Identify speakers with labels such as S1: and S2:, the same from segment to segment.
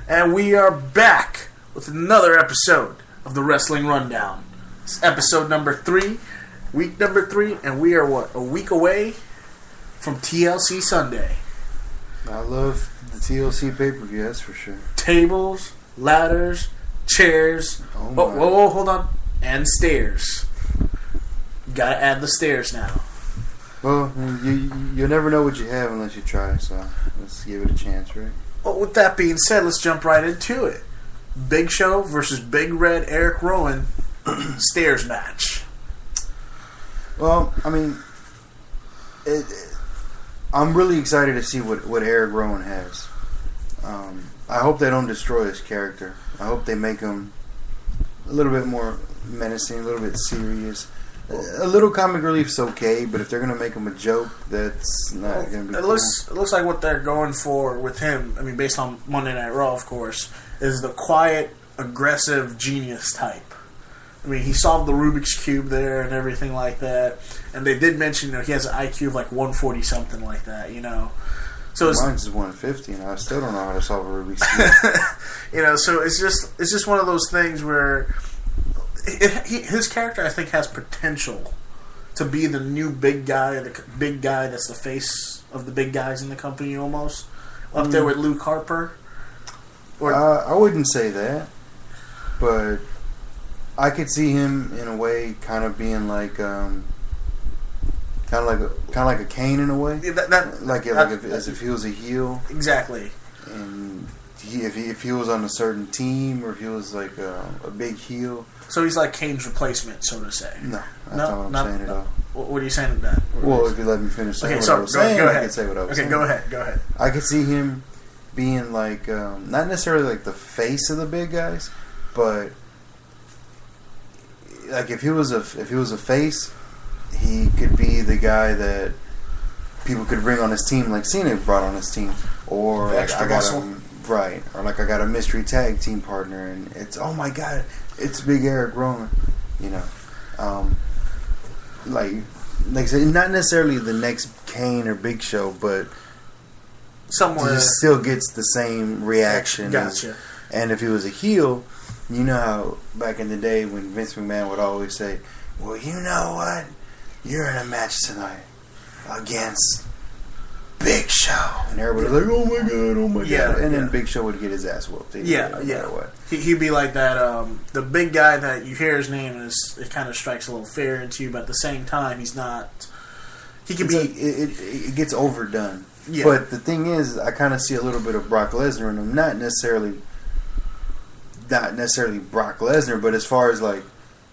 S1: And we are back with another episode of the Wrestling Rundown. It's episode number 3, week number 3, and we are, a week away from TLC Sunday.
S2: I love the TLC pay-per-view, that's for sure.
S1: Tables, ladders, chairs, whoa, hold on, and stairs. You gotta add the stairs now.
S2: Well, you'll never know what you have unless you try, so let's give it a chance, right?
S1: Well, with that being said, let's jump right into it. Big Show versus Big Red Eric Rowan stairs match.
S2: Well, I mean, I'm really excited to see what Eric Rowan has. I hope they don't destroy his character. I hope they make him a little bit more menacing, a little bit serious. A little comic relief's okay, but if they're going to make him a joke, that's not going to be cool.
S1: It looks like what they're going for with him, I mean, based on Monday Night Raw, of course, is the quiet, aggressive genius type. I mean, he solved the Rubik's Cube there and everything like that. And they did mention, he has an IQ of like 140 something like that, So
S2: mine's is 150, and I still don't know how to solve a Rubik's Cube.
S1: So it's just one of those things where his character, I think, has potential to be the new big guy, that's the face of the big guys in the company, almost up there with Luke Harper.
S2: I wouldn't say that, but I could see him in a way, kind of being like, kind of like a Kane in a way, as if he was a heel,
S1: exactly.
S2: And if he was on a certain team, or if he was like a big heel.
S1: So he's like Kane's replacement, so to say.
S2: No, that's not what I'm saying at all.
S1: What are you saying about that?
S2: Well, if you let me finish saying
S1: what I was saying,
S2: go ahead. I can say what I was saying.
S1: Go ahead.
S2: I could see him being like, not necessarily like the face of the big guys, but like if he was a face, he could be the guy that people could bring on his team, like Cena brought on his team, or like I got a mystery tag team partner, and it's, oh my god, it's Big Eric Rowan, like I said, not necessarily the next Kane or Big Show, but
S1: somewhere
S2: he still gets the same reaction.
S1: Gotcha.
S2: And if he was a heel, you know how back in the day when Vince McMahon would always say, "Well, you know what? You're in a match tonight against Big Show," and everybody was like, "Oh my god!" And then Big Show would get his ass whooped. No matter what.
S1: He'd be like that. The big guy that you hear his name it kind of strikes a little fear into you, but at the same time, he's not. He can be.
S2: It gets overdone.
S1: Yeah.
S2: But the thing is, I kind of see a little bit of Brock Lesnar in him. Not necessarily Brock Lesnar, but as far as like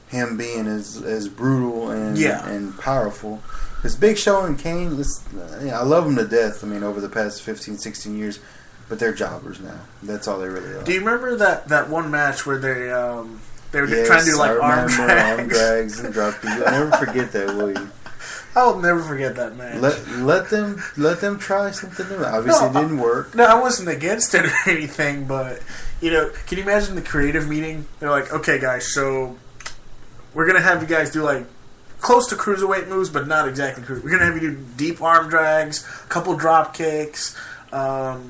S2: him being as brutal and powerful. Because Big Show and Kane, I love them to death. I mean, over the past 15, 16 years, but they're jobbers now. That's all they really are.
S1: Do you remember that one match where they were trying to do like arm
S2: drags and drop people? You'll never forget that, will you?
S1: I'll never forget that match.
S2: Let them try something new. Obviously, it didn't work.
S1: No, I wasn't against it or anything, but can you imagine the creative meeting? They're like, okay, guys, so we're gonna have you guys do like close to cruiserweight moves, but not exactly cruiserweight. We're gonna have you do deep arm drags, a couple drop kicks.
S2: Well,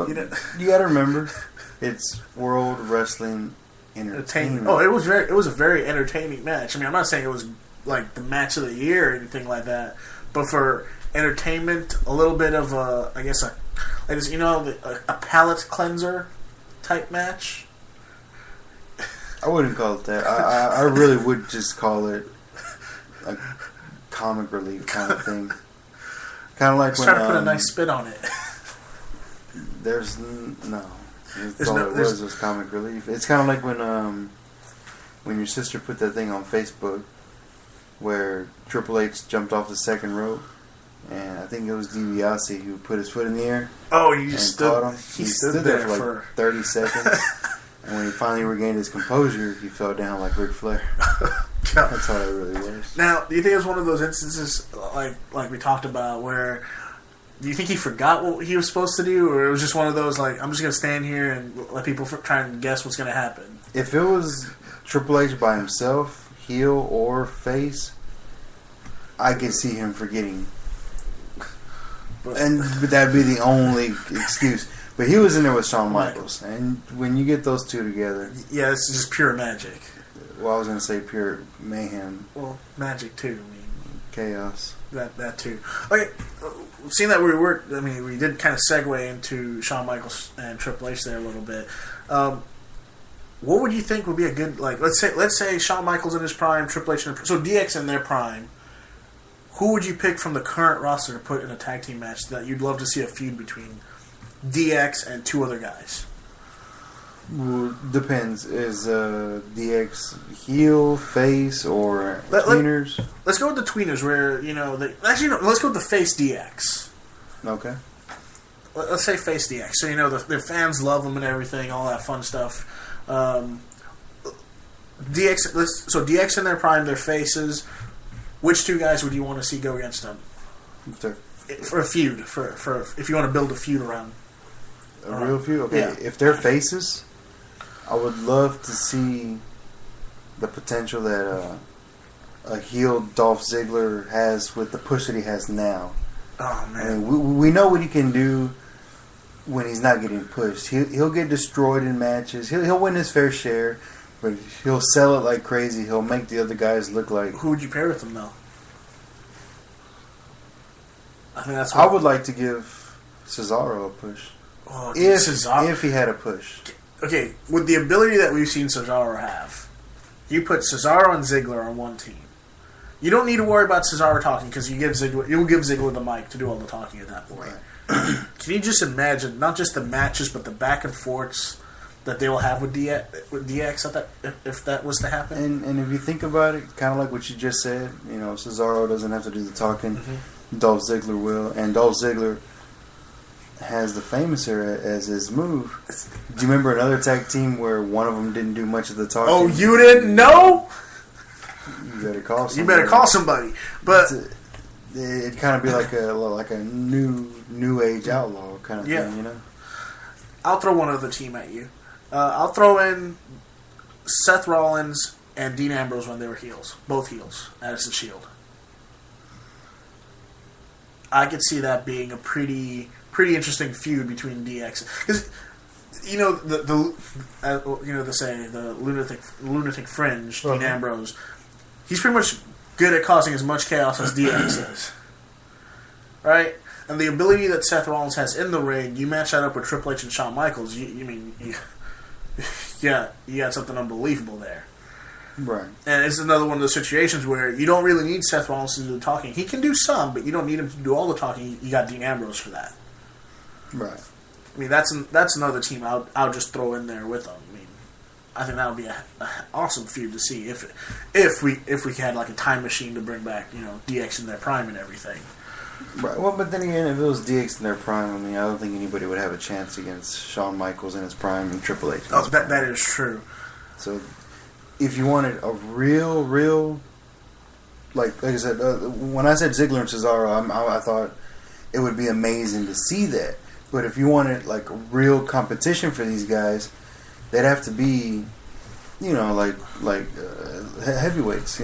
S2: you got to remember, it's World Wrestling Entertainment.
S1: Oh, it was a very entertaining match. I mean, I'm not saying it was like the match of the year or anything like that, but for entertainment, a little bit of a palate cleanser type match.
S2: I wouldn't call it that. I really would just call it a comic relief kind of thing. Kind of like when
S1: trying to put a nice spin on it.
S2: There's no. All it was comic relief. It's kind of like when your sister put that thing on Facebook where Triple H jumped off the second rope, and I think it was DiBiase who put his foot in the air.
S1: Oh,
S2: he stood there for like 30 seconds. And when he finally regained his composure, he fell down like Ric Flair. That's how it really was.
S1: Now, do you think it was one of those instances, like we talked about, where do you think he forgot what he was supposed to do, or it was just one of those, like, I'm just going to stand here and let people try and guess what's going to happen?
S2: If it was Triple H by himself, heel or face, I could see him forgetting. But that'd be the only excuse. But he was in there with Shawn Michaels. And when you get those two together...
S1: Yeah, it's just pure magic.
S2: Well, I was going to say pure mayhem.
S1: Well, magic too. I mean,
S2: chaos.
S1: That too. Okay, seeing that we did kind of segue into Shawn Michaels and Triple H there a little bit. What would you think would be a good, like, let's say Shawn Michaels in his prime, Triple H in their, so DX in their prime. Who would you pick from the current roster to put in a tag team match that you'd love to see a feud between DX and two other guys?
S2: Well, depends. Is DX heel, face, or tweeners?
S1: Let's go with the tweeners, where let's go with the face DX.
S2: Okay.
S1: Let's say face DX. So their fans love them and everything, all that fun stuff. DX in their prime, their faces. Which two guys would you want to see go against them for a feud? For if you want to build a feud around
S2: a real feud. Okay,
S1: yeah.
S2: If they're faces, I would love to see the potential that a heel Dolph Ziggler has with the push that he has now.
S1: Oh man,
S2: I mean, we know what he can do when he's not getting pushed. He'll get destroyed in matches. He'll win his fair share, but he'll sell it like crazy. He'll make the other guys look like...
S1: Who would you pair with him, though? I think that's.
S2: I would like to give Cesaro a push.
S1: Oh,
S2: if he had a push.
S1: Okay, with the ability that we've seen Cesaro have, you put Cesaro and Ziggler on one team. You don't need to worry about Cesaro talking because you'll give Ziggler the mic to do all the talking at that point. Right. Can you just imagine not just the matches but the back and forths that they will have with DX if that was to happen?
S2: And if you think about it, kind of like what you just said, Cesaro doesn't have to do the talking.
S1: Mm-hmm.
S2: Dolph Ziggler will, and Dolph Ziggler has the Famouser as his move. Do you remember another tag team where one of them didn't do much of the talking?
S1: Oh, you didn't know?
S2: You better call somebody.
S1: You better call somebody. But
S2: it'd kind of be like a new age outlaw kind of thing,
S1: I'll throw one other team at you. I'll throw in Seth Rollins and Dean Ambrose when they were heels, both heels, as the Shield. I could see that being a pretty interesting feud between DX because the lunatic fringe, Dean Ambrose. He's pretty much good at causing as much chaos as DX is, right? And the ability that Seth Rollins has in the ring, you match that up with Triple H and Shawn Michaels. You got something unbelievable there.
S2: Right.
S1: And it's another one of those situations where you don't really need Seth Rollins to do the talking. He can do some, but you don't need him to do all the talking. You got Dean Ambrose for that.
S2: Right.
S1: I mean, that's another team I'll just throw in there with them. I mean, I think that would be an awesome feud to see if we had like a time machine to bring back DX in their prime and everything.
S2: Right. Well, but then again, if it was DX in their prime, I mean, I don't think anybody would have a chance against Shawn Michaels in his prime and Triple H.
S1: Oh, that is true.
S2: So, if you wanted a real, like I said, when I said Ziggler and Cesaro, I thought it would be amazing to see that. But if you wanted like real competition for these guys, they'd have to be, heavyweights.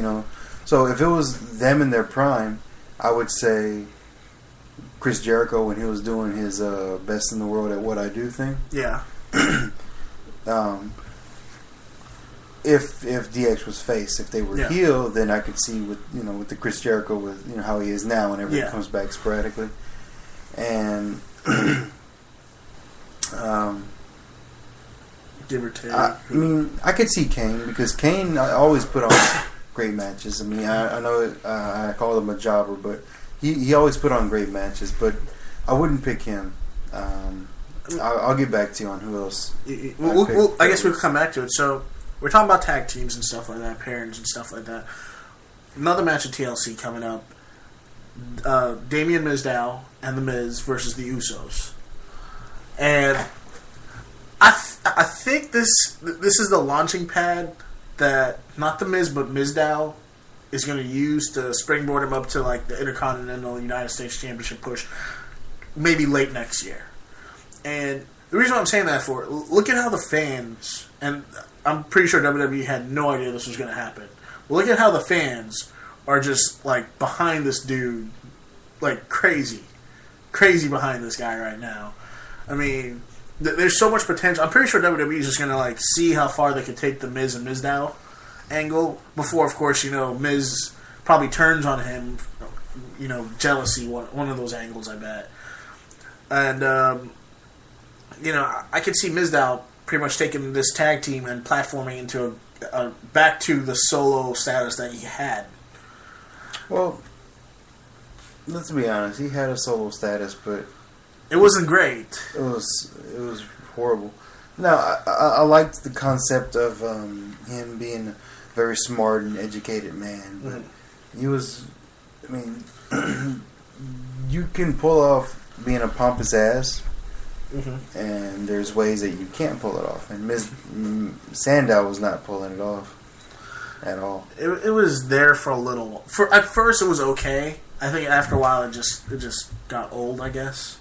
S2: So if it was them in their prime, I would say Chris Jericho when he was doing his best in the world at what I do thing.
S1: Yeah.
S2: If DX was face, if they were heel, then I could see with the Chris Jericho with how he is now whenever he comes back sporadically, and
S1: give or take.
S2: I mean, I could see Kane because Kane always put on great matches. I mean, I know I call him a jobber, but he always put on great matches. But I wouldn't pick him. I'll get back to you on who else.
S1: I guess we'll come back to it. So. We're talking about tag teams and stuff like that, pairings and stuff like that. Another match at TLC coming up. Damien Mizdow and The Miz versus the Usos. And I think this is the launching pad that, not The Miz, but Mizdow is going to use to springboard him up to like the Intercontinental United States Championship push maybe late next year. And the reason why I'm saying that for, look at how the fans, and I'm pretty sure WWE had no idea this was going to happen. Well, look at how the fans are just like behind this dude, like crazy behind this guy right now. I mean, there's so much potential. I'm pretty sure WWE is just going to like see how far they can take the Miz and Mizdow angle before, of course, Miz probably turns on him. Jealousy, one of those angles, I bet. And I could see Mizdow pretty much taking this tag team and platforming into a back to the solo status that he had.
S2: Well, let's be honest. He had a solo status, but
S1: it wasn't great.
S2: It was horrible. Now, I liked the concept of him being a very smart and educated man, but he was. I mean, you can pull off being a pompous ass, and there's ways that you can't pull it off. And Sandow was not pulling it off at all.
S1: It was there for a little. At first, it was okay. I think after a while, it just got old, I guess.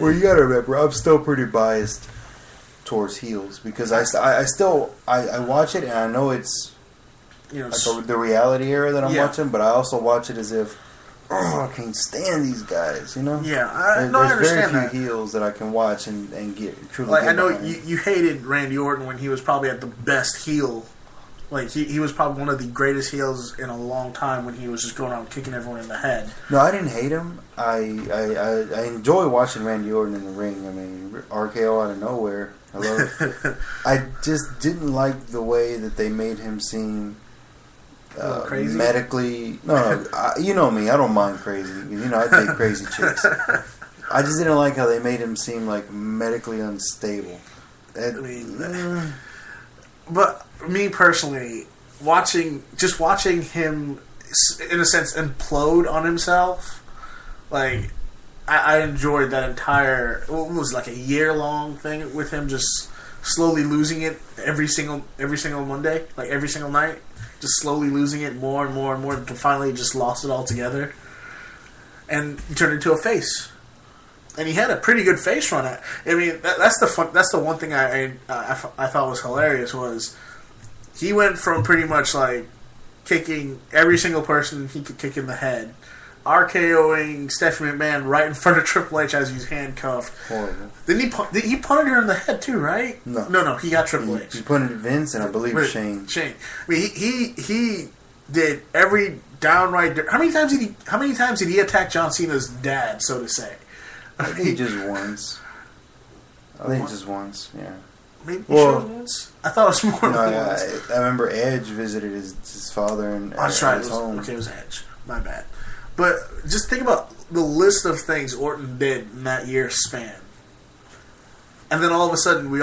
S2: Well, you gotta remember, I'm still pretty biased towards heels because I watch it and I know it's the reality era that I'm watching, but I also watch it as if I can't stand these guys,
S1: Yeah,
S2: I understand
S1: that.
S2: Very few heels that I can watch and get truly.
S1: Like I know you hated Randy Orton when he was probably at the best heel. Like he was probably one of the greatest heels in a long time when he was just going around kicking everyone in the head.
S2: No, I didn't hate him. I enjoy watching Randy Orton in the ring. I mean, RKO out of nowhere. I love it. I just didn't like the way that they made him seem
S1: crazy.
S2: Medically. No, you know me. I don't mind crazy. I take crazy chicks. I just didn't like how they made him seem like medically unstable.
S1: But me personally, watching him, in a sense, implode on himself, like I enjoyed that entire. What was it, like a year-long thing with him just slowly losing it every single Monday, like every single night, just slowly losing it more and more and more until finally just lost it altogether, and he turned into a face. And he had a pretty good face run. I mean, that's the one thing I thought was hilarious was he went from pretty much like kicking every single person he could kick in the head, RKOing Stephanie McMahon right in front of Triple H as he's handcuffed.
S2: Horrible.
S1: Did he punted her in the head too? Right? No. He got Triple H.
S2: He punted Vince and I believe Shane.
S1: I mean, he did every downright. How many times did he attack John Cena's dad, so to say?
S2: I think just once. Just once, yeah.
S1: Maybe once? I thought it was more than once.
S2: I remember Edge visited his father and
S1: that's right. His home. Okay, it was Edge. My bad. But just think about the list of things Orton did in that year's span. And then all of a sudden, we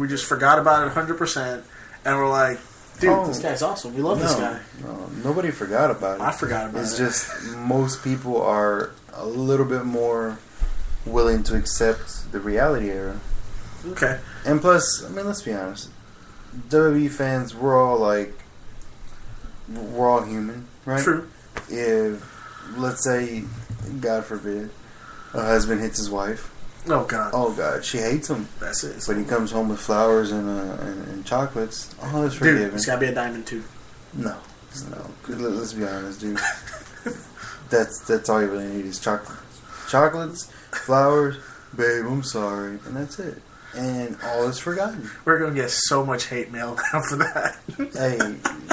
S1: just forgot about it 100%, and we're like, dude, this guy's awesome. We love this guy.
S2: No, nobody forgot about it.
S1: I forgot about it.
S2: It's just most people are a little bit more willing to accept the reality era.
S1: Okay.
S2: And plus, I mean, let's be honest. WWE fans, we're all human, right?
S1: True.
S2: If, let's say, God forbid, a husband hits his wife.
S1: Oh, God.
S2: She hates him.
S1: That's it.
S2: But he comes home with flowers and chocolates. Oh, it's forgiven.
S1: Dude, it's got to be a diamond, too.
S2: No. Let's be honest, dude. That's all you really need is chocolates, flowers, babe, I'm sorry, and that's it. And all is forgotten.
S1: We're going to get so much hate mail now for that.
S2: Hey,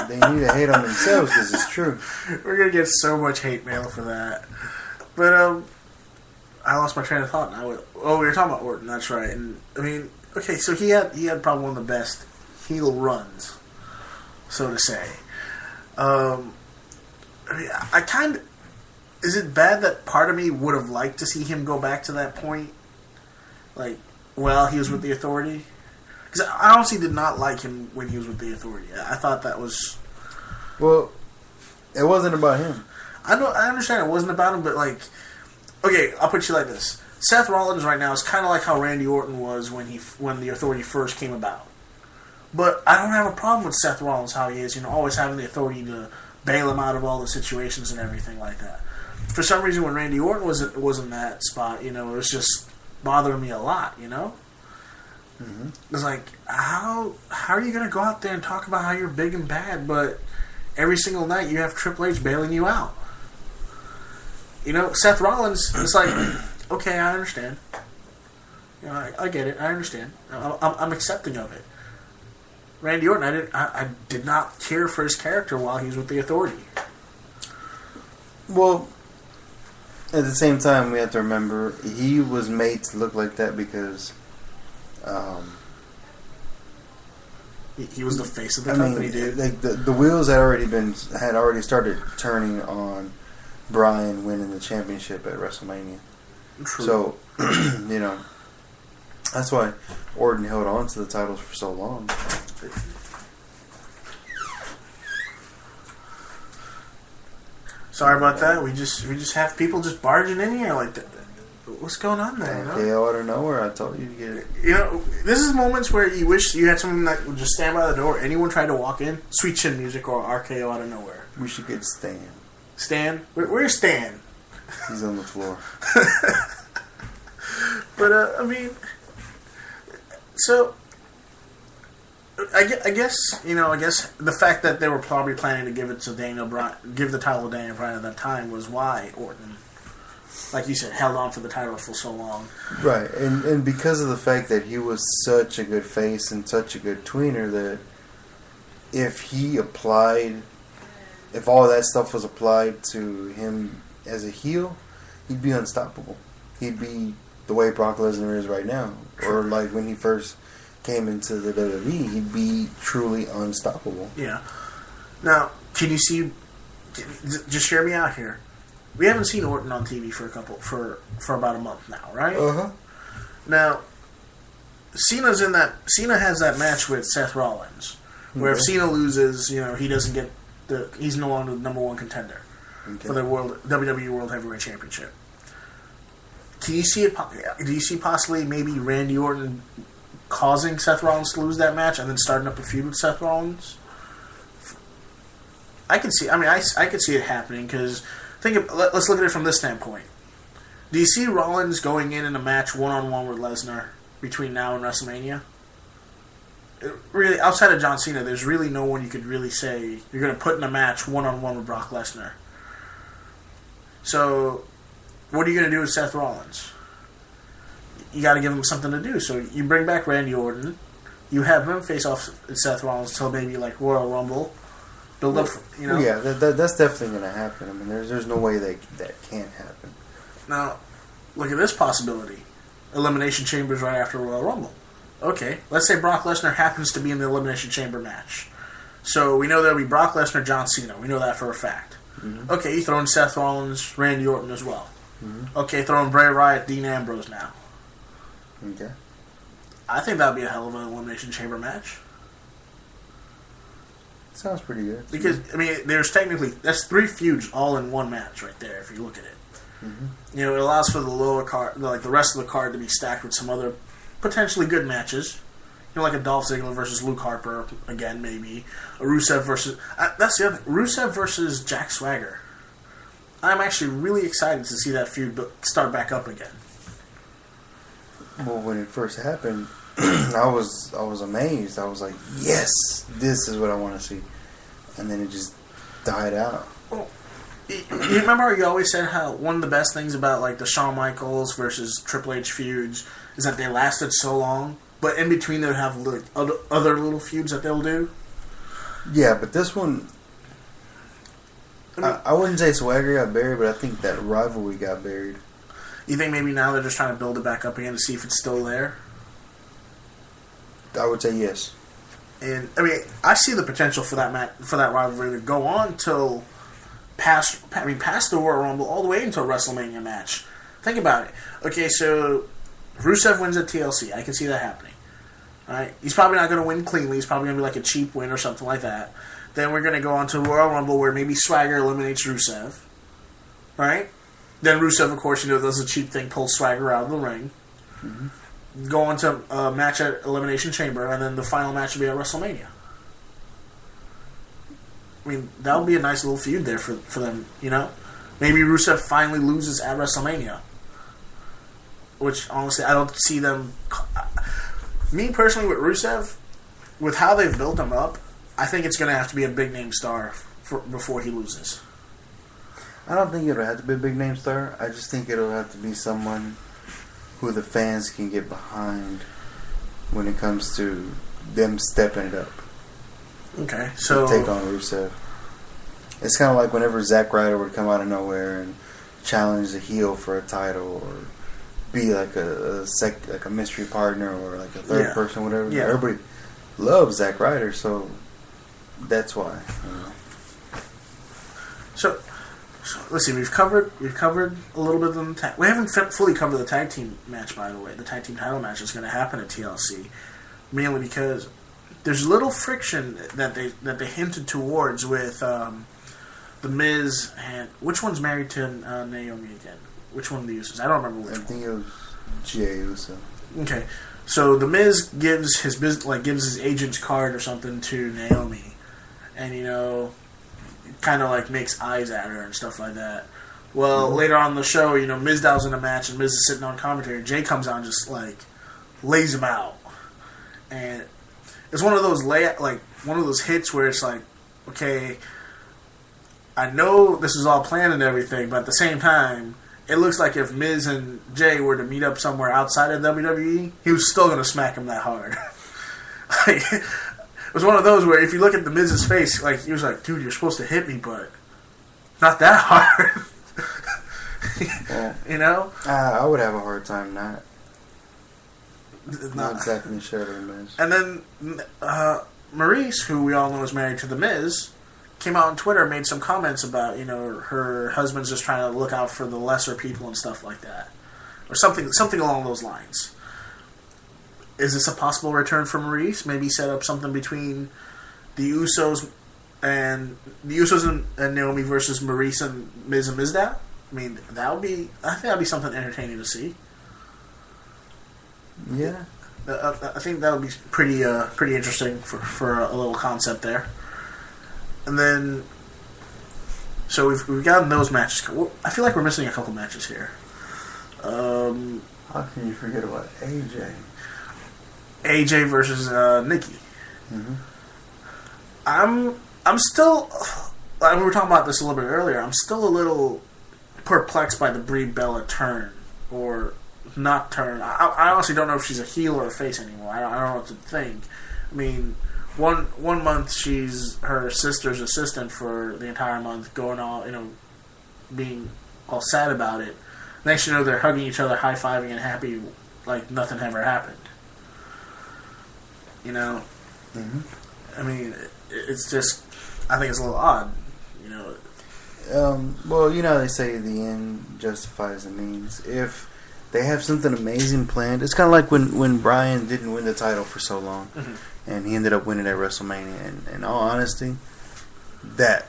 S2: they need to hate on themselves because it's true.
S1: We're going to get so much hate mail for that. But, I lost my train of thought now. We were talking about Orton, that's right. And, I mean, okay, so he had probably one of the best heel runs, so to say. I mean, is it bad that part of me would have liked to see him go back to that point? Like, while he was with the Authority? Because I honestly did not like him when he was with the Authority. I thought that was...
S2: Well, it wasn't about him.
S1: I understand it wasn't about him, but like... Okay, I'll put you like this. Seth Rollins right now is kind of like how Randy Orton was when the Authority first came about. But I don't have a problem with Seth Rollins, how he is, always having the authority to bail him out of all the situations and everything like that. For some reason, when Randy Orton was in that spot, it was just bothering me a lot,
S2: Mm-hmm.
S1: It's like, how are you going to go out there and talk about how you're big and bad, but every single night you have Triple H bailing you out? Seth Rollins, it's like, okay, I understand. You know, I get it. I understand. I'm accepting of it. Randy Orton, I did not care for his character while he was with the Authority.
S2: Well, at the same time, we have to remember he was made to look like that because
S1: he was the face of the company, dude.
S2: Like the wheels had already started turning on Bryan winning the championship at WrestleMania.
S1: True.
S2: So, you know, that's why Orton held on to the titles for so long.
S1: Sorry about that. We just have people just barging in here like that. What's going on there?
S2: KO out of nowhere. I told you to get it.
S1: You know, this is moments where you wish you had someone that would just stand by the door. Anyone tried to walk in, sweet chin music or RKO out of nowhere.
S2: We should get Stan.
S1: Stan? Where's Stan?
S2: He's on the floor.
S1: But I mean, so I guess the fact that they were probably planning to give it to Daniel Bryan, give the title to Daniel Bryan at that time was why Orton, like you said, held on for the title for so long.
S2: Right, and because of the fact that he was such a good face and such a good tweener that if all that stuff was applied to him as a heel, he'd be unstoppable. He'd be the way Brock Lesnar is right now, or like when he first came into the WWE, he'd be truly unstoppable.
S1: Yeah. Now, can you see? Just hear me out here. We haven't seen Orton on TV for about a month now, right? Now, Cena has that match with Seth Rollins, where if Cena loses, you know, he doesn't get he's no longer the number one contender for the WWE World Heavyweight Championship. Do you see possibly maybe Randy Orton causing Seth Rollins to lose that match and then starting up a feud with Seth Rollins? I can see. I mean, I could see it happening because let's look at it from this standpoint. Do you see Rollins going in a match one-on-one with Lesnar between now and WrestleMania? Really, outside of John Cena, there's really no one you could really say you're going to put in a match one-on-one with Brock Lesnar. So, what are you going to do with Seth Rollins? You got to give him something to do. So you bring back Randy Orton, you have him face off with Seth Rollins till maybe like Royal Rumble. Build up, you know.
S2: Yeah, that's definitely going to happen. I mean, there's no way that can't happen.
S1: Now, look at this possibility: Elimination Chambers right after Royal Rumble. Okay, let's say Brock Lesnar happens to be in the Elimination Chamber match. So we know there'll be Brock Lesnar, John Cena. We know that for a fact. Mm-hmm. Okay, you throw in Seth Rollins, Randy Orton as well. Mm-hmm. Okay, throw in Bray Wyatt, Dean Ambrose now.
S2: Okay.
S1: I think that would be a hell of an Elimination Chamber match.
S2: Sounds pretty good.
S1: Because, I mean, that's 3 feuds all in one match right there, if you look at it. Mm-hmm. You know, it allows for the lower card, like the rest of the card to be stacked with some other potentially good matches. You know, like a Dolph Ziggler versus Luke Harper, again, maybe. A Rusev versus... that's the other thing. Rusev versus Jack Swagger. I'm actually really excited to see that feud start back up again.
S2: Well, when it first happened, I was amazed. I was like, yes, this is what I want to see. And then it just died out.
S1: Well, you remember how you always said how one of the best things about like the Shawn Michaels versus Triple H feuds is that they lasted so long, but in between they'll have like other little feuds that they'll do?
S2: Yeah, but this one... I wouldn't say Swagger got buried, but I think that rivalry got buried.
S1: You think maybe now they're just trying to build it back up again to see if it's still there?
S2: I would say yes.
S1: And I mean, I see the potential for that rivalry to go on till past the Royal Rumble all the way into a WrestleMania match. Think about it. Okay, so Rusev wins at TLC. I can see that happening. All right, he's probably not going to win cleanly. He's probably going to be like a cheap win or something like that. Then we're going to go on to Royal Rumble where maybe Swagger eliminates Rusev. Right? Then Rusev, of course, does a cheap thing, pulls Swagger out of the ring. Mm-hmm. Go on to a match at Elimination Chamber, and then the final match will be at WrestleMania. I mean, that would be a nice little feud there for them, you know? Maybe Rusev finally loses at WrestleMania. Which, honestly, I don't see them... Me, personally, with Rusev, with how they've built him up, I think it's going to have to be a big-name star before he loses.
S2: I don't think it'll have to be a big-name star. I just think it'll have to be someone who the fans can get behind when it comes to them stepping it up.
S1: Okay, so
S2: take on Rusev. It's kind of like whenever Zack Ryder would come out of nowhere and challenge the heel for a title, or be like a mystery partner, or like a third person, whatever.
S1: Yeah.
S2: Everybody loves Zack Ryder, so that's why.
S1: So let's see. We've covered a little bit of the tag. We haven't fully covered the tag team match, by the way. The tag team title match is going to happen at TLC, mainly because there's little friction that they hinted towards with the Miz and which one's married to Naomi again? Which one of the Usos? I don't remember which one.
S2: I think it was Jey Uso.
S1: Okay, so the Miz gives his agent's card or something to Naomi, and kind of like makes eyes at her and stuff like that. Well, later on in the show, Miz dials in a match and Miz is sitting on commentary. Jay comes out and just like lays him out, and it's one of those hits where it's like, okay, I know this is all planned and everything, but at the same time, it looks like if Miz and Jay were to meet up somewhere outside of WWE, he was still going to smack him that hard. It was one of those where if you look at the Miz's face, like he was like, "Dude, you're supposed to hit me, but not that hard."
S2: Well, I would have a hard time not exactly sure of the Miz.
S1: And then Maurice, who we all know is married to the Miz, came out on Twitter and made some comments about her husband's just trying to look out for the lesser people and stuff like that, or something along those lines. Is this a possible return for Maurice? Maybe set up something between the Usos and Naomi versus Maurice and Miz and Mizdow? I mean, I think that'd be something entertaining to see.
S2: Yeah,
S1: I think that would be pretty interesting for a little concept there. And then, so we've gotten those matches. I feel like we're missing a couple matches here.
S2: How can you forget about AJ?
S1: AJ versus Nikki.
S2: Mm-hmm.
S1: I'm still. We were talking about this a little bit earlier. I'm still a little perplexed by the Brie Bella turn or not turn. I honestly don't know if she's a heel or a face anymore. I don't know what to think. I mean, one month she's her sister's assistant for the entire month, going all being all sad about it. Next, they're hugging each other, high fiving, and happy like nothing ever happened.
S2: Mm-hmm.
S1: I mean, it's just, I think it's a little odd,
S2: Well, they say the end justifies the means. If they have something amazing planned, it's kind of like when Bryan didn't win the title for so long,
S1: mm-hmm.
S2: and he ended up winning at WrestleMania. And in all honesty, that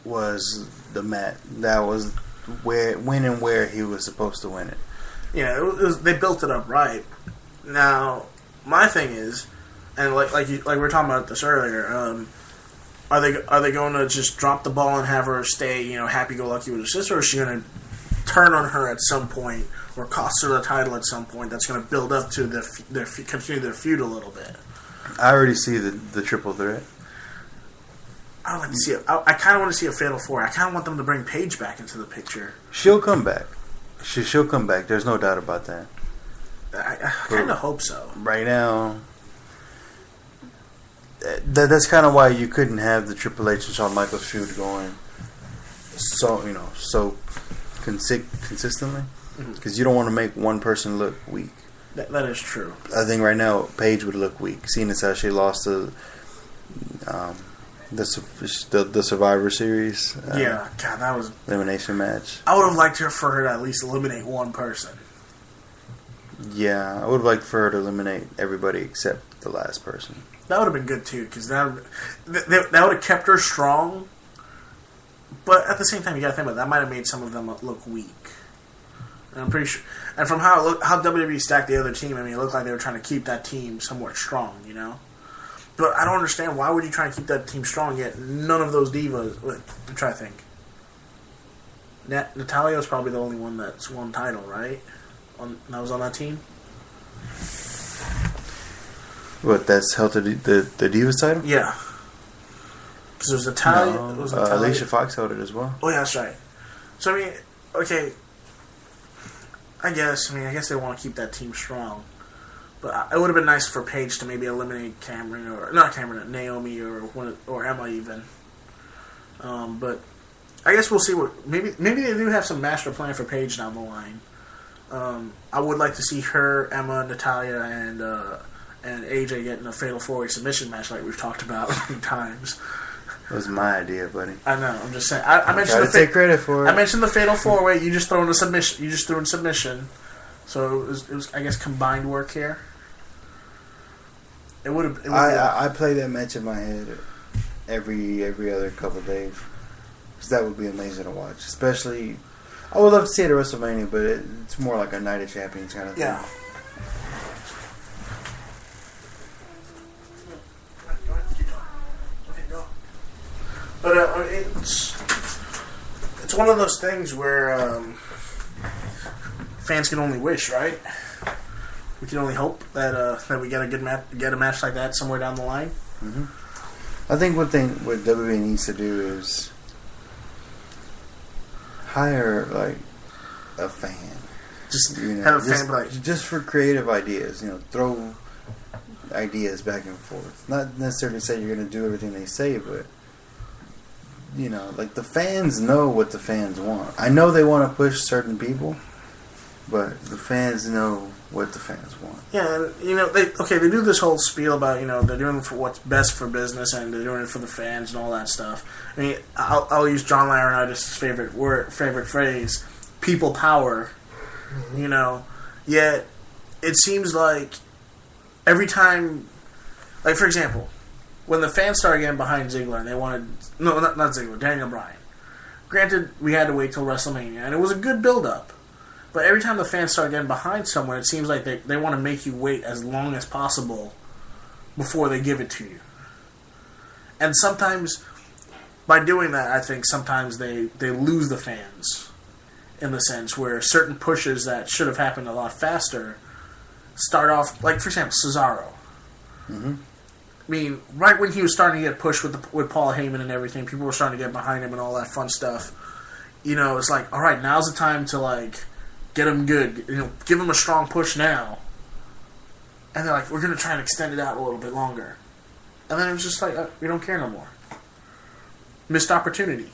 S2: was the match. That was when and where he was supposed to win it.
S1: Yeah, they built it up right. Now, my thing is, and like we were talking about this earlier, are they going to just drop the ball and have her stay, happy-go-lucky with her sister, or is she going to turn on her at some point, or cost her the title at some point? That's going to build up to continue their feud a little bit.
S2: I already see the triple threat.
S1: I like to see it. I kind of want to see a Fatal 4. I kind of want them to bring Paige back into the picture.
S2: She'll come back. She'll come back. There's no doubt about that.
S1: I kind of hope so.
S2: Right now, that's kind of why you couldn't have the Triple H and Shawn Michaels feud going so consistently, because you don't want to make one person look weak.
S1: That is true.
S2: I think right now Paige would look weak, seeing as how she lost the Survivor Series.
S1: Yeah, God, that was
S2: elimination match.
S1: I would have liked for her to at least eliminate one person.
S2: Yeah, I would have liked for her to eliminate everybody except the last person.
S1: That would have been good too, because that would have kept her strong. But at the same time, you got to think about it, that might have made some of them look weak. And I'm pretty sure, and from how WWE stacked the other team, I mean, it looked like they were trying to keep that team somewhat strong, But I don't understand, why would you try and keep that team strong yet none of those divas? I'm trying to think. Natalya's probably the only one that's won title, right? That was on that team.
S2: What? That's held to the Divas title?
S1: Yeah. Because it was Natalya.
S2: No,
S1: it was Natalya.
S2: Alicia Fox held it as well.
S1: Oh yeah, that's right. So I mean, okay. I guess they want to keep that team strong. But it would have been nice for Paige to maybe eliminate Naomi or Emma even. But I guess we'll see what maybe they do have some master plan for Paige down the line. I would like to see her, Emma, Natalya, and AJ get in a Fatal 4-Way submission match like we've talked about many times.
S2: It was my idea, buddy.
S1: I know. I'm just saying. I mentioned
S2: take credit for it.
S1: I mentioned the Fatal 4-Way. You just threw in a submission. You just threw in submission. So it was I guess combined work here. It would have.
S2: I play that match in my head every other couple of days because that would be amazing to watch. Especially, I would love to see it at WrestleMania, but it's more like a Night of Champions kind of thing.
S1: Yeah. But it's one of those things where fans can only wish, right? We can only hope that we get a match like that somewhere down the line.
S2: Mm-hmm. I think what WWE needs to do is hire like a fan.
S1: Just have a fan
S2: just for creative ideas. Throw ideas back and forth. Not necessarily say you're going to do everything they say, but like the fans know what the fans want. I know they want to push certain people, but the fans know what the fans want.
S1: Yeah, and they do this whole spiel about they're doing it for what's best for business and they're doing it for the fans and all that stuff. I mean, I'll use John Laurinaitis' favorite phrase, people power. Yet it seems like every time, like for example, when the fans started getting behind Ziggler and they wanted not Ziggler, Daniel Bryan. Granted, we had to wait till WrestleMania and it was a good build up. But every time the fans start getting behind someone, it seems like they want to make you wait as long as possible before they give it to you. And sometimes, by doing that, I think sometimes they lose the fans. In the sense where certain pushes that should have happened a lot faster start off, like for example, Cesaro.
S2: Mm-hmm.
S1: I mean, right when he was starting to get pushed with Paul Heyman and everything, people were starting to get behind him and all that fun stuff. It's like, all right, now's the time to get him good. Give him a strong push now. And they're like, we're going to try and extend it out a little bit longer. And then it was just like, we don't care no more. Missed opportunity.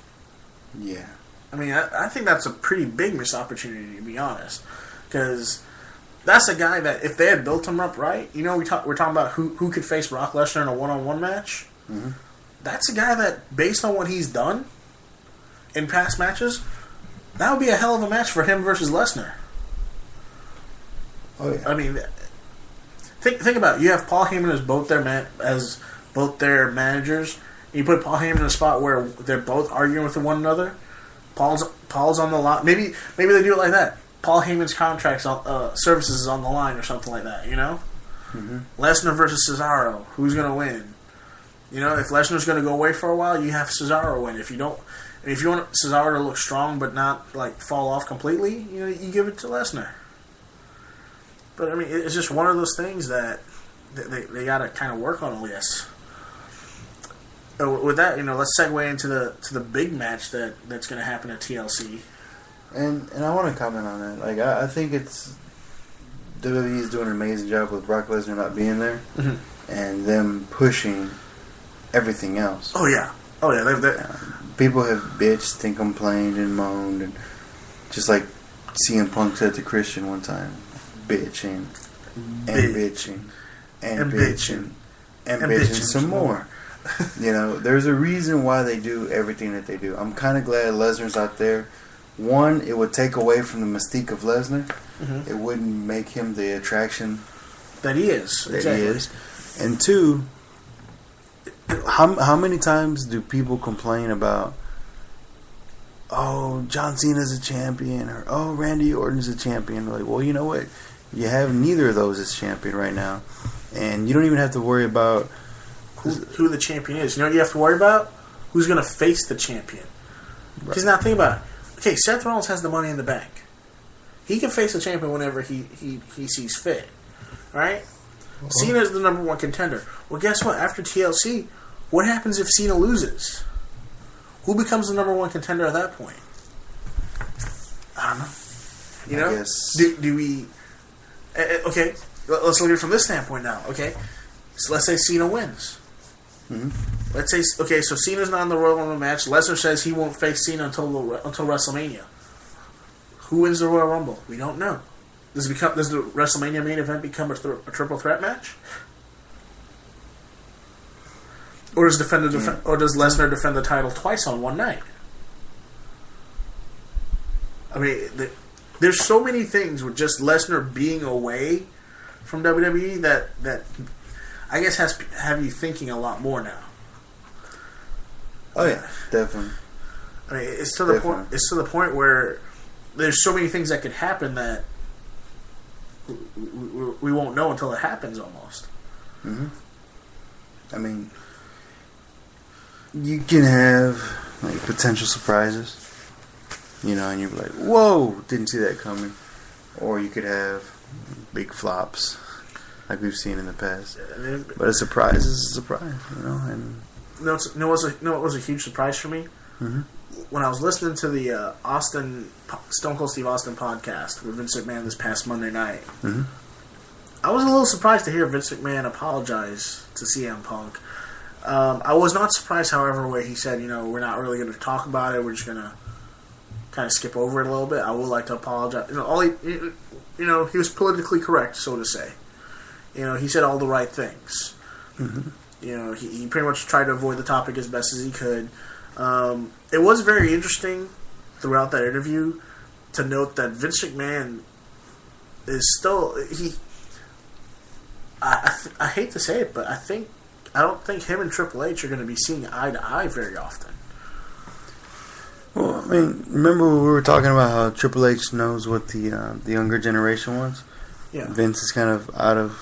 S2: Yeah.
S1: I mean, I think that's a pretty big missed opportunity, to be honest. Because that's a guy that, if they had built him up right, we're talking about who could face Brock Lesnar in a one-on-one match.
S2: Mm-hmm.
S1: That's a guy that, based on what he's done in past matches, that would be a hell of a match for him versus Lesnar.
S2: Oh yeah.
S1: I mean, think about it. You have Paul Heyman as both their managers. You put Paul Heyman in a spot where they're both arguing with one another. Paul's on the line. Maybe they do it like that. Paul Heyman's services is on the line or something like that.
S2: Mm-hmm.
S1: Lesnar versus Cesaro. Who's going to win? If Lesnar's going to go away for a while, you have Cesaro win. If you want Cesaro to look strong but not fall off completely, you give it to Lesnar. But I mean, it's just one of those things that they got to kind of work on, I guess. With that, let's segue into the big match that's going to happen at TLC.
S2: And I want to comment on that. I think it's WWE is doing an amazing job with Brock Lesnar not being there,
S1: mm-hmm.
S2: and them pushing everything else.
S1: Oh yeah.
S2: People have bitched and complained and moaned, and just like CM Punk said to Christian one time, bitching and bitching and bitching and bitching some more. There's a reason why they do everything that they do. I'm kind of glad Lesnar's out there. One, it would take away from the mystique of Lesnar.
S1: Mm-hmm.
S2: It wouldn't make him the attraction
S1: that he is. Exactly.
S2: And two, how many times do people complain about, oh, John Cena's a champion, or oh, Randy Orton's a champion? Like, well, you know what? You have neither of those as champion right now, and you don't even have to worry about
S1: who the champion is. You know what you have to worry about? Who's going to face the champion. Because now think about it. Okay, Seth Rollins has the Money in the Bank. He can face the champion whenever he sees fit. Right? Uh-huh. Cena's the number one contender. Well, guess what? After TLC, what happens if Cena loses? Who becomes the number one contender at that point? I don't know. You know,
S2: guess.
S1: Do we? Okay, let's look at it from this standpoint now. Okay, so let's say Cena wins.
S2: Mm-hmm.
S1: Let's say so Cena's not in the Royal Rumble match. Lesnar says he won't face Cena until WrestleMania. Who wins the Royal Rumble? We don't know. Does the WrestleMania main event become a triple threat match? Or does Lesnar defend the title twice on one night? I mean, there's so many things with just Lesnar being away from WWE that I guess have you thinking a lot more now.
S2: Oh yeah, definitely.
S1: I mean, it's to the point. It's to the point where there's so many things that could happen that we won't know until it happens. Almost.
S2: Mm-hmm. I mean, you can have like potential surprises, you know, and you're like, "Whoa, didn't see that coming," or you could have big flops, like we've seen in the past. But a surprise is a surprise, you know. And
S1: it was a huge surprise for me.
S2: Mm-hmm.
S1: When I was listening to the Stone Cold Steve Austin podcast with Vince McMahon this past Monday night,
S2: mm-hmm.
S1: I was a little surprised to hear Vince McMahon apologize to CM Punk. I was not surprised, however, where he said, we're not really going to talk about it. We're just going to kind of skip over it a little bit. I would like to apologize. He was politically correct, so to say. He said all the right things.
S2: Mm-hmm.
S1: He pretty much tried to avoid the topic as best as he could. It was very interesting throughout that interview to note that Vince McMahon is still I hate to say it, but I don't think him and Triple H are going to be seeing eye to eye very often.
S2: Well, I mean, remember we were talking about how Triple H knows what the younger generation wants?
S1: Yeah.
S2: Vince is kind of out of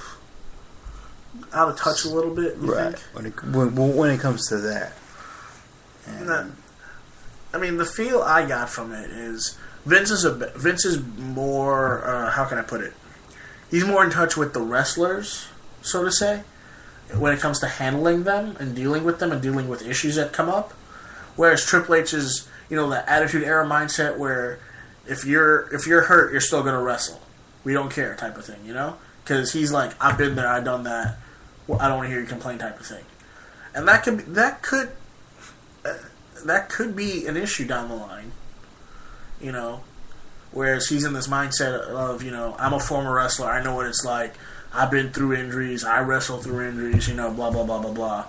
S1: touch a little bit, you
S2: right,
S1: think?
S2: When it comes to that.
S1: The feel I got from it is Vince is more, how can I put it? He's more in touch with the wrestlers, so to say, when it comes to handling them and dealing with them and dealing with issues that come up. Whereas Triple H is, that Attitude Era mindset where if you're hurt, you're still going to wrestle. We don't care type of thing, Because he's like, I've been there, I've done that. Well, I don't want to hear you complain type of thing. And that could be an issue down the line, Whereas he's in this mindset of, I'm a former wrestler, I know what it's like. I've been through injuries, I wrestle through injuries, blah, blah, blah, blah, blah.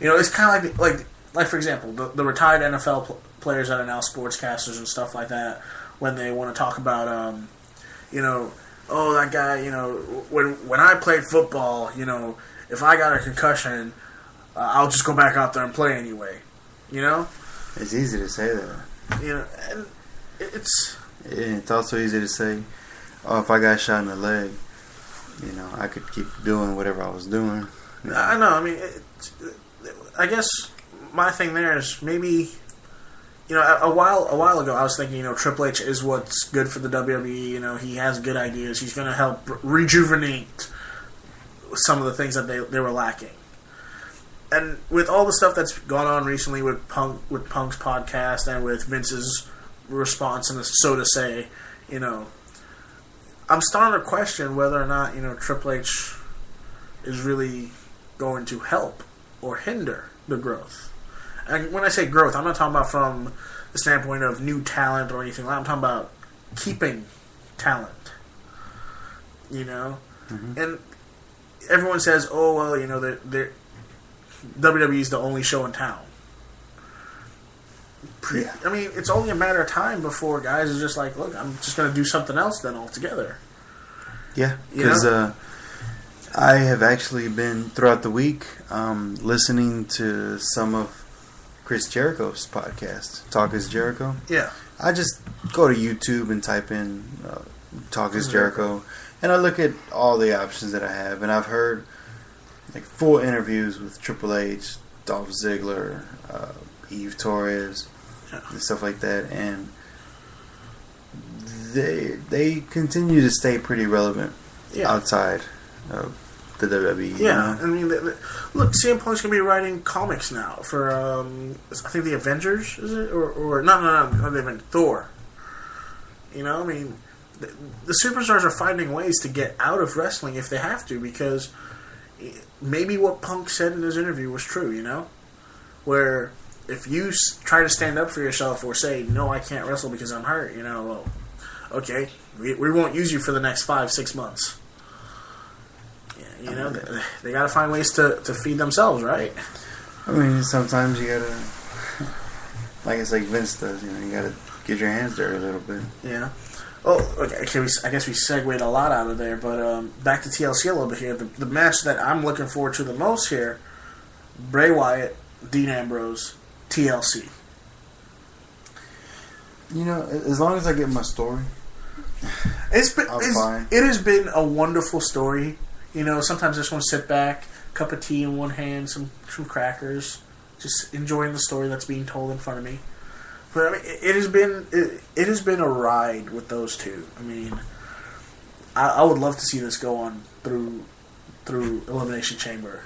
S1: It's kind of like for example, the retired NFL players that are now sportscasters and stuff like that, when they want to talk about, oh, that guy, when I played football, if I got a concussion, I'll just go back out there and play anyway,
S2: It's easy to say that.
S1: And
S2: it's also easy to say, oh, if I got shot in the leg, I could keep doing whatever I was doing.
S1: I know. I guess my thing there is maybe, a while ago I was thinking, Triple H is what's good for the WWE. He has good ideas. He's going to help rejuvenate some of the things that they were lacking. And with all the stuff that's gone on recently with Punk's podcast and with Vince's response, and so to say, I'm starting to question whether or not Triple H is really going to help or hinder the growth. And when I say growth, I'm not talking about from the standpoint of new talent or anything like that. I'm talking about keeping talent.
S2: Mm-hmm.
S1: And everyone says, "Oh well, they're WWE is the only show in town."
S2: Yeah.
S1: It's only a matter of time before guys are just like, look, I'm just going to do something else then altogether.
S2: Yeah, because I have actually been, throughout the week, listening to some of Chris Jericho's podcast, Talk is Jericho.
S1: Yeah.
S2: I just go to YouTube and type in Talk is Jericho, and I look at all the options that I have, and I've heard full interviews with Triple H, Dolph Ziggler, Eve Torres, and stuff like that, and they continue to stay pretty relevant outside of the WWE.
S1: Yeah, look, CM Punk's gonna be writing comics now for I think the Avengers, is it, or not the Avengers, Thor. the superstars are finding ways to get out of wrestling if they have to, because maybe what Punk said in his interview was true, you know? Where if you try to stand up for yourself or say, no, I can't wrestle because I'm hurt, you know, well, okay, we won't use you for the next 5-6 months. You know, they got to find ways to feed themselves, right?
S2: I mean, sometimes you got to, like it's like Vince does, you know, you got to get your hands dirty a little bit.
S1: Yeah. Oh, okay. I guess we segued a lot out of there, but back to TLC a little bit here. The match that I'm looking forward to the most here, Bray Wyatt, Dean Ambrose, TLC.
S2: You know, as long as I get my story, I'm fine.
S1: It has been a wonderful story. You know, sometimes I just want to sit back, cup of tea in one hand, some crackers, just enjoying the story that's being told in front of me. But I mean, it has been a ride with those two. I mean, I would love to see this go on through Elimination Chamber,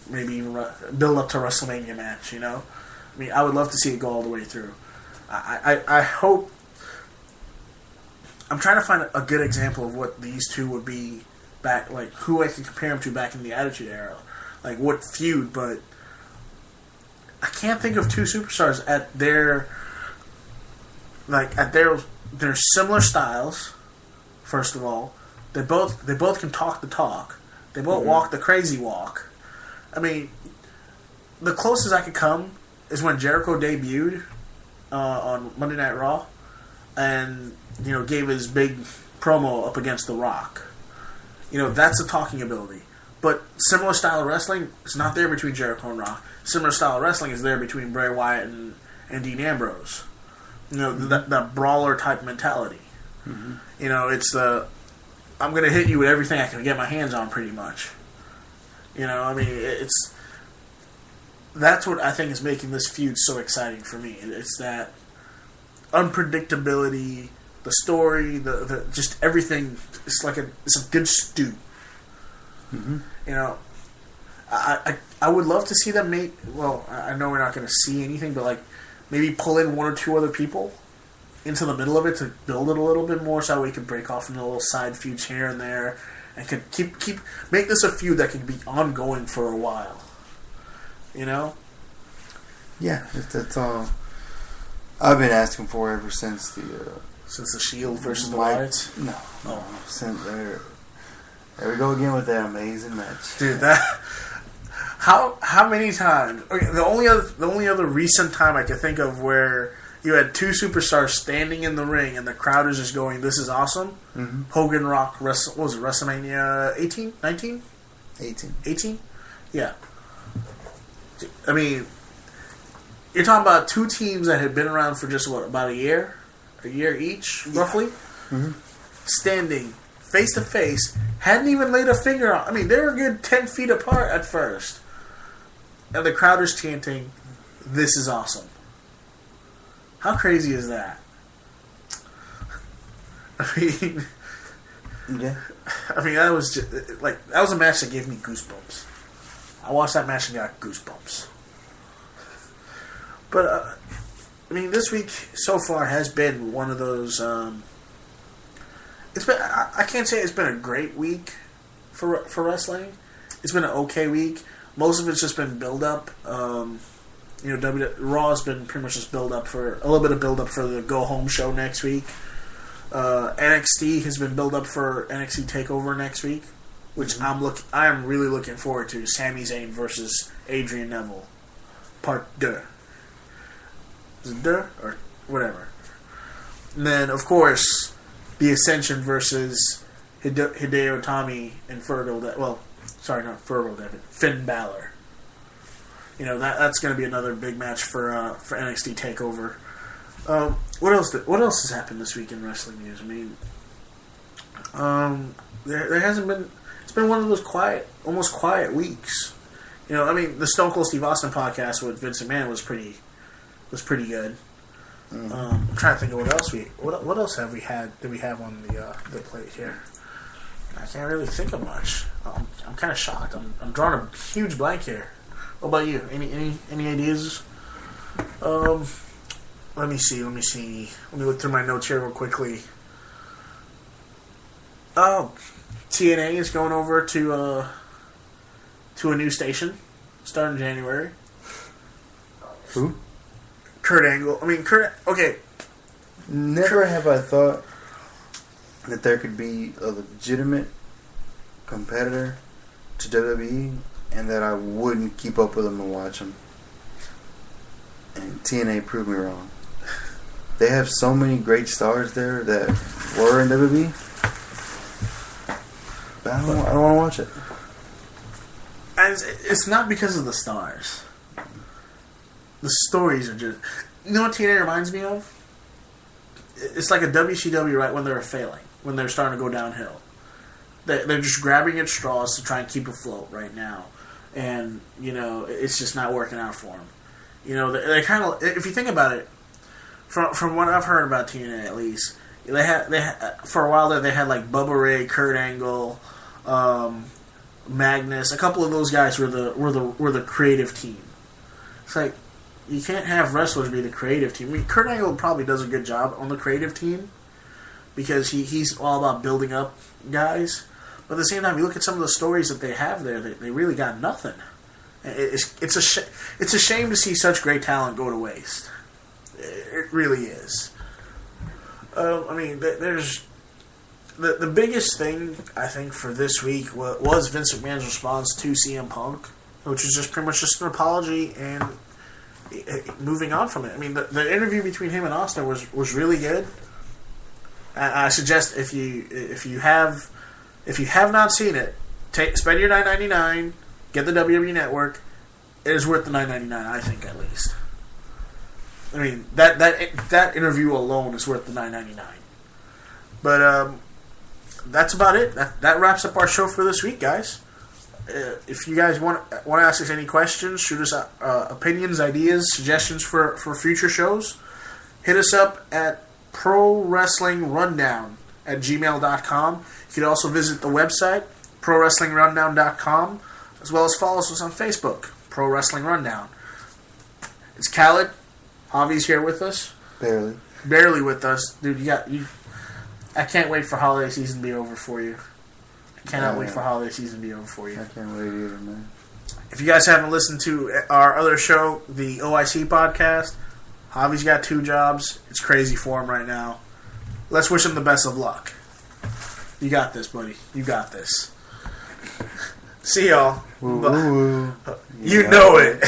S1: maybe even build up to WrestleMania match. You know, I mean, I would love to see it go all the way through. I hope. I'm trying to find a good example of what these two would be back, like who I can compare them to back in the Attitude Era, like what feud. But I can't think of two superstars at their similar styles. First of all, they both can talk the talk. They both walk the crazy walk. I mean, the closest I could come is when Jericho debuted on Monday Night Raw, and you know gave his big promo up against The Rock. You know, that's a talking ability. But similar style of wrestling is not there between Jericho and Rock. Similar style of wrestling is there between Bray Wyatt and Dean Ambrose. You know, that brawler type mentality. Mm-hmm. You know, it's I'm going to hit you with everything I can get my hands on, pretty much. You know, I mean, that's what I think is making this feud so exciting for me. It's that unpredictability, the story, the just everything. It's a good stew. Mm-hmm. You know, I would love to see them make. Well, I know we're not going to see anything, but like maybe pull in one or two other people into the middle of it to build it a little bit more, so we can break off into little side feuds here and there, and could keep make this a feud that could be ongoing for a while. You know.
S2: Yeah, that's all I've been asking for ever since the
S1: Shield versus the Wyatts.
S2: No. Since there we go again with that amazing match,
S1: dude. That how many times? Okay, the only other recent time I could think of where you had two superstars standing in the ring and the crowd is just going, "This is awesome." Mm-hmm. Hogan Rock what was it, WrestleMania 18, 19? 18? Yeah. I mean, you're talking about two teams that had been around for just about a year each, roughly, standing face to face, hadn't even laid a finger on. I mean, they were a good 10 feet apart at first, and the crowd is chanting, "This is awesome." How crazy is that? I mean,
S2: yeah.
S1: I mean, that was just that was a match that gave me goosebumps. I watched that match and got goosebumps. But I mean, this week so far has been one of those. It's been. I can't say it's been a great week for wrestling. It's been an okay week. Most of it's just been build up. You know, Raw has been pretty much just build up for a little bit of build up for the go home show next week. NXT has been build up for NXT Takeover next week, which I am really looking forward to. Sami Zayn versus Adrian Neville, Part 2. Is it 2 or whatever? And then of course the Ascension versus Hideo Itami and Finn Balor. You know, that's going to be another big match for NXT Takeover. What else has happened this week in wrestling news? I mean, there hasn't been. It's been one of those almost quiet weeks. You know, I mean, the Stone Cold Steve Austin podcast with Vince McMahon was pretty good. Mm-hmm. I'm trying to think of what else did we have on the plate here? I can't really think of much. I'm kind of shocked. I'm drawing a huge blank here. What about you? Any ideas? Let me see. Let me look through my notes here real quickly. Oh, TNA is going over to a new station starting January.
S2: Who?
S1: Kurt Angle. I mean, Okay.
S2: Never have I thought that there could be a legitimate competitor to WWE and that I wouldn't keep up with them and watch them. And TNA proved me wrong. They have so many great stars there that were in WWE. But I don't want to watch it.
S1: And it's not because of the stars. The stories are just... You know what TNA reminds me of? It's like a WCW right when they were failing. When they're starting to go downhill. They're just grabbing at straws to try and keep afloat right now. And, it's just not working out for them. They kind of... If you think about it, from what I've heard about TNA at least, they had for a while there they had like Bubba Ray, Kurt Angle, Magnus. A couple of those guys were the creative team. It's like you can't have wrestlers be the creative team. I mean, Kurt Angle probably does a good job on the creative team because he's all about building up guys. But at the same time, you look at some of the stories that they have there; they really got nothing. It's a shame to see such great talent go to waste. It really is. I mean, there's the biggest thing I think for this week was Vince McMahon's response to CM Punk, which was just pretty much just an apology and moving on from it. I mean, the interview between him and Austin was really good. I suggest if you have not seen it, spend your $9.99, get the WWE Network. It is worth the $9.99, I think, at least. I mean, that interview alone is worth the $9.99. But that's about it. That wraps up our show for this week, guys. If you guys want to ask us any questions, shoot us opinions, ideas, suggestions for future shows, hit us up at prowrestlingrundown@gmail.com. You can also visit the website, prowrestlingrundown.com, as well as follow us on Facebook, Pro Wrestling Rundown. It's Khaled. Javi's here with us. Barely with us. Dude, I can't wait for holiday season to be over for you. I cannot wait for holiday season to be over for you.
S2: I can't wait either, man.
S1: If you guys haven't listened to our other show, the OIC podcast, Javi's got 2 jobs. It's crazy for him right now. Let's wish him the best of luck. You got this, buddy. You got this. See y'all.
S2: Woo, woo, woo.
S1: You know it.